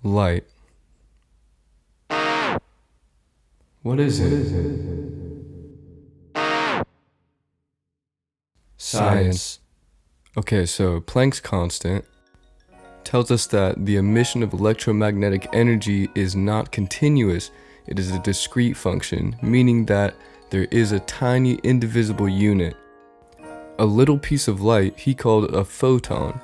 Light. What is it? Science. Okay, so Planck's constant tells us that the emission of electromagnetic energy is not continuous, it is a discrete function, meaning that there is a tiny indivisible unit. A little piece of light he called a photon.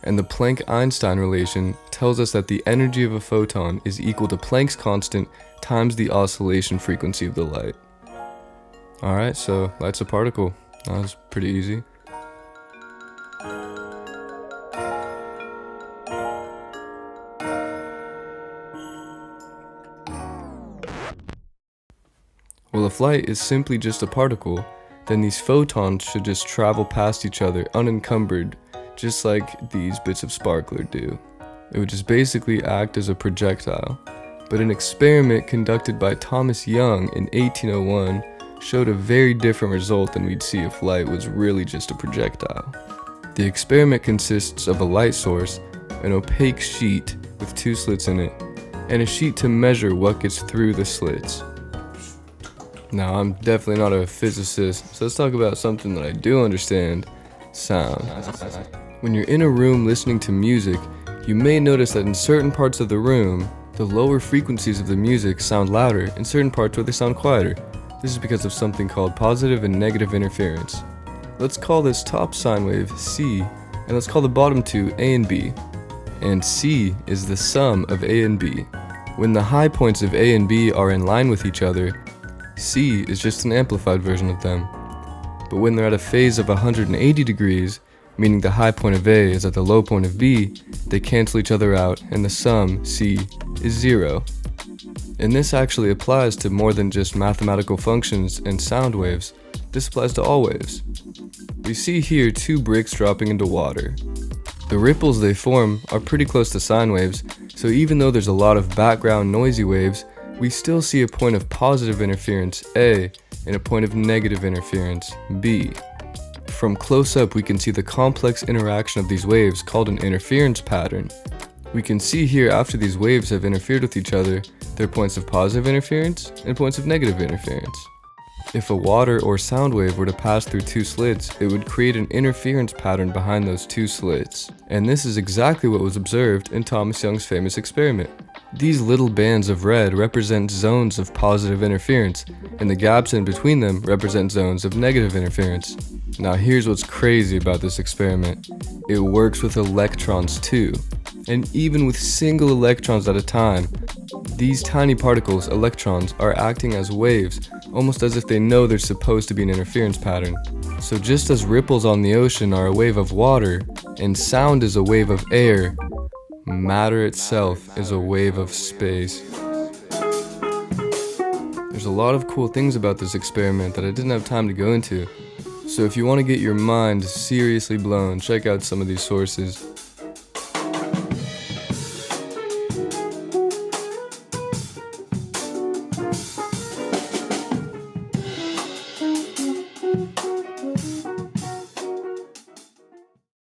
And the Planck-Einstein relation tells us that the energy of a photon is equal to Planck's constant times the oscillation frequency of the light. Alright, so light's a particle. That was pretty easy. Well, if light is simply just a particle, then these photons should just travel past each other unencumbered, just like these bits of sparkler do. It would just basically act as a projectile. But an experiment conducted by Thomas Young in 1801 showed a very different result than we'd see if light was really just a projectile. The experiment consists of a light source, an opaque sheet with 2 slits in it, and a sheet to measure what gets through the slits. Now, I'm definitely not a physicist, so let's talk about something that I do understand: sound. When you're in a room listening to music, you may notice that in certain parts of the room, the lower frequencies of the music sound louder, in certain parts where they sound quieter. This is because of something called positive and negative interference. Let's call this top sine wave C, and let's call the bottom two A and B. And C is the sum of A and B. When the high points of A and B are in line with each other, C is just an amplified version of them. But when they're at a phase of 180 degrees, meaning the high point of A is at the low point of B, they cancel each other out and the sum, C, is 0. And this actually applies to more than just mathematical functions and sound waves. This applies to all waves. We see here 2 bricks dropping into water. The ripples they form are pretty close to sine waves, so even though there's a lot of background noisy waves, we still see a point of positive interference, A, and a point of negative interference, B. From close up, we can see the complex interaction of these waves called an interference pattern. We can see here after these waves have interfered with each other, there are points of positive interference and points of negative interference. If a water or sound wave were to pass through 2 slits, it would create an interference pattern behind those 2 slits. And this is exactly what was observed in Thomas Young's famous experiment. These little bands of red represent zones of positive interference, and the gaps in between them represent zones of negative interference. Now here's what's crazy about this experiment. It works with electrons too. And even with single electrons at a time, these tiny particles, electrons, are acting as waves, almost as if they know there's supposed to be an interference pattern. So just as ripples on the ocean are a wave of water, and sound is a wave of air, matter itself is a wave of space. There's a lot of cool things about this experiment that I didn't have time to go into. So if you want to get your mind seriously blown, check out some of these sources.